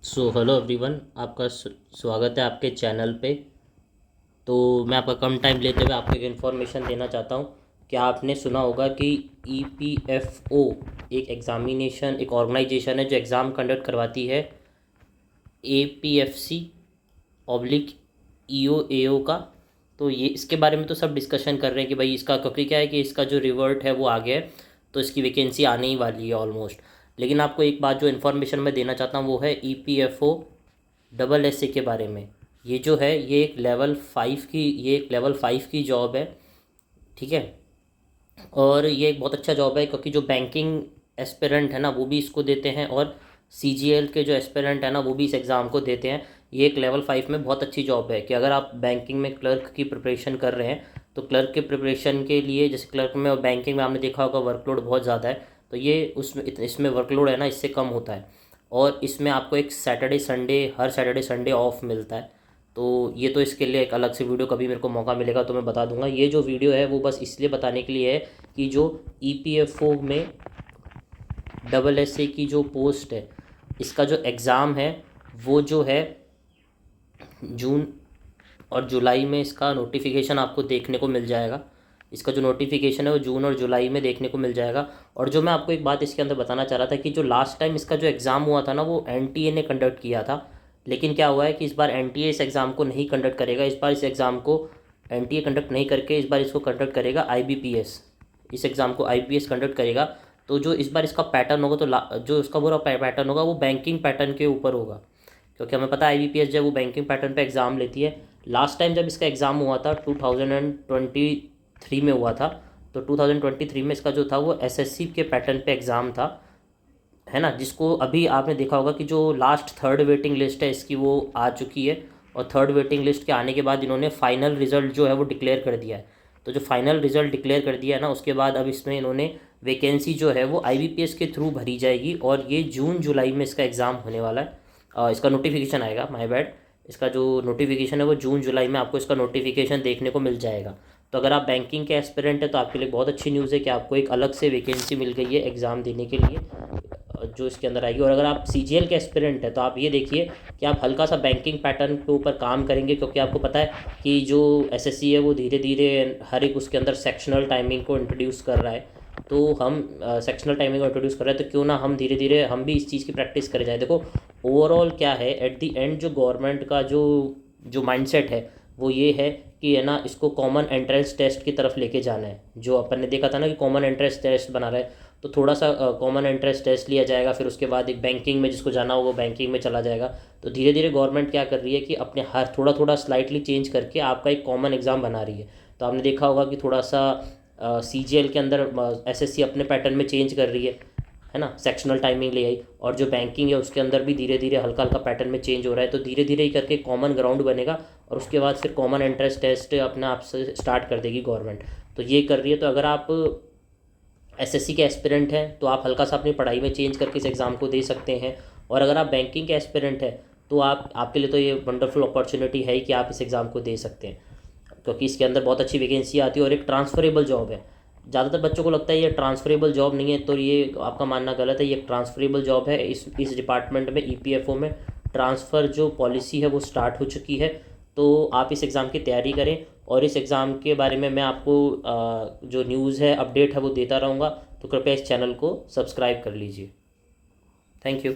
Hello everyone, आपका स्वागत है आपके चैनल पे। तो मैं आपका कम टाइम लेते हुए आपको एक इन्फॉर्मेशन देना चाहता हूँ कि आपने सुना होगा कि ईपीएफओ एक एग्ज़ामिनेशन, एक ऑर्गेनाइजेशन है जो एग्ज़ाम कंडक्ट करवाती है एपीएफसी ऑब्लिक ईओएओ का। तो ये इसके बारे में तो सब डिस्कशन कर रहे हैं कि भाई इसका, क्योंकि क्या है कि इसका जो रिवर्ट है वो आ गया है, तो इसकी वैकेंसी आने ही वाली है ऑलमोस्ट। लेकिन आपको एक बात जो इन्फॉर्मेशन मैं देना चाहता हूँ वो है ईपीएफओ डबल एस ए के बारे में। ये जो है ये एक लेवल 5 की जॉब है, ठीक है। और ये एक बहुत अच्छा जॉब है क्योंकि जो बैंकिंग एस्पिरेंट है ना वो भी इसको देते हैं, और सीजीएल के जो एस्पिरेंट है ना वो भी इस एग्ज़ाम को देते हैं। ये एक लेवल 5 में बहुत अच्छी जॉब है कि अगर आप बैंकिंग में क्लर्क की प्रिपरेशन कर रहे हैं तो क्लर्क के प्रिपरेशन के लिए, जैसे क्लर्क में और बैंकिंग में आपने देखा होगा वर्कलोड बहुत ज़्यादा है, तो ये उसमें इसमें वर्कलोड है ना इससे कम होता है। और इसमें आपको एक हर सैटरडे संडे ऑफ मिलता है। तो ये तो इसके लिए एक अलग से वीडियो कभी मेरे को मौका मिलेगा तो मैं बता दूंगा। ये जो वीडियो है वो बस इसलिए बताने के लिए है कि जो ईपीएफओ में डबल एस ए की जो पोस्ट है, इसका जो एग्ज़ाम है वो जो है जून और जुलाई में इसका नोटिफिकेशन आपको देखने को मिल जाएगा। इसका जो नोटिफिकेशन है वो जून और जुलाई में देखने को मिल जाएगा। और जो मैं आपको एक बात इसके अंदर बताना चाह रहा था कि जो लास्ट टाइम इसका जो एग्ज़ाम हुआ था ना वो एनटीए ने कंडक्ट किया था। लेकिन क्या हुआ है कि इस बार एनटीए इस एग्ज़ाम को नहीं कंडक्ट करेगा। इस बार इस एग्ज़ाम को एनटीए कंडक्ट नहीं करके इस बार इसको कंडक्ट करेगा आईबीपीएस। इस एग्ज़ाम को आईबीपीएस कंडक्ट करेगा। तो जो इस बार इसका पैटर्न होगा, तो जो इसका पूरा पैटर्न होगा वो बैंकिंग पैटर्न के ऊपर होगा, क्योंकि हमें पता है आईबीपीएस जब वो बैंकिंग पैटर्न पे एग्ज़ाम लेती है। लास्ट टाइम जब इसका एग्ज़ाम हुआ था 2023 में हुआ था, तो 2023 में इसका जो था वो एसएससी के पैटर्न पे एग्ज़ाम था, है ना। जिसको अभी आपने देखा होगा कि जो लास्ट थर्ड वेटिंग लिस्ट है इसकी वो आ चुकी है, और थर्ड वेटिंग लिस्ट के आने के बाद इन्होंने फाइनल रिज़ल्ट जो है वो डिक्लेयर कर दिया है। तो जो फाइनल रिज़ल्ट डिक्लेयर कर दिया है ना उसके बाद अब इसमें इन्होंने वैकेंसी जो है वो आईबीपीएस के थ्रू भरी जाएगी, और ये जून जुलाई में इसका एग्ज़ाम होने वाला है। इसका नोटिफिकेशन आएगा, माय बैड। इसका जो नोटिफिकेशन है वो जून जुलाई में आपको इसका नोटिफिकेशन देखने को मिल जाएगा। तो अगर आप बैंकिंग के एस्पिरेंट हैं तो आपके लिए बहुत अच्छी न्यूज़ है कि आपको एक अलग से वैकेंसी मिल गई है एग्ज़ाम देने के लिए, जो इसके अंदर आएगी। और अगर आप सीजीएल के एस्पिरेंट हैं तो आप ये देखिए कि आप हल्का सा बैंकिंग पैटर्न के ऊपर काम करेंगे, क्योंकि आपको पता है कि जो एसएससी है वो धीरे धीरे हर एक उसके अंदर सेक्शनल टाइमिंग को इंट्रोड्यूस कर रहा है। तो हम सेक्शनल टाइमिंग को इंट्रोड्यूस कर रहे हैं, तो क्यों ना हम धीरे धीरे हम भी इस चीज़ की प्रैक्टिस करे जाए। देखो ओवरऑल क्या है, एट द एंड जो गवर्नमेंट का जो जो माइंडसेट है वो ये है कि है ना इसको कॉमन एंट्रेंस टेस्ट की तरफ लेके जाना है। जो अपन ने देखा था ना कि कॉमन एंट्रेंस टेस्ट बना रहा है, तो थोड़ा सा कॉमन एंट्रेंस टेस्ट लिया जाएगा, फिर उसके बाद एक बैंकिंग में जिसको जाना हो वो बैंकिंग में चला जाएगा। तो धीरे धीरे गवर्नमेंट क्या कर रही है कि अपने हर थोड़ा थोड़ा स्लाइटली चेंज करके आपका एक कॉमन एग्ज़ाम बना रही है। तो आपने देखा होगा कि थोड़ा सा सीजीएल के अंदर एसएससी अपने पैटर्न में चेंज कर रही है ना, सेक्शनल टाइमिंग ले आई। और जो बैंकिंग है उसके अंदर भी धीरे धीरे हल्का हल्का पैटर्न में चेंज हो रहा है। तो धीरे धीरे ही करके कॉमन ग्राउंड बनेगा, और उसके बाद फिर कॉमन एंट्रेंस टेस्ट अपने आप से स्टार्ट कर देगी गवर्नमेंट। तो ये कर रही है। तो अगर आप एसएससी के एस्पिरेंट हैं तो आप हल्का सा अपनी पढ़ाई में चेंज करके इस एग्ज़ाम को दे सकते हैं। और अगर आप बैंकिंग के एस्पिरेंट हैं तो आपके लिए तो ये वंडरफुल अपॉर्चुनिटी है कि आप इस एग्ज़ाम को दे सकते हैं, क्योंकि इसके अंदर बहुत अच्छी वैकेंसी आती है और एक ट्रांसफरेबल जॉब है। ज़्यादातर बच्चों को लगता है ये ट्रांसफरेबल जॉब नहीं है, तो ये आपका मानना गलत है। ये ट्रांसफरेबल जॉब है। इस डिपार्टमेंट में ईपीएफओ में ट्रांसफ़र जो पॉलिसी है वो स्टार्ट हो चुकी है। तो आप इस एग्ज़ाम की तैयारी करें, और इस एग्ज़ाम के बारे में मैं आपको जो न्यूज़ है, अपडेट है वो देता रहूँगा। तो कृपया इस चैनल को सब्सक्राइब कर लीजिए। Thank you.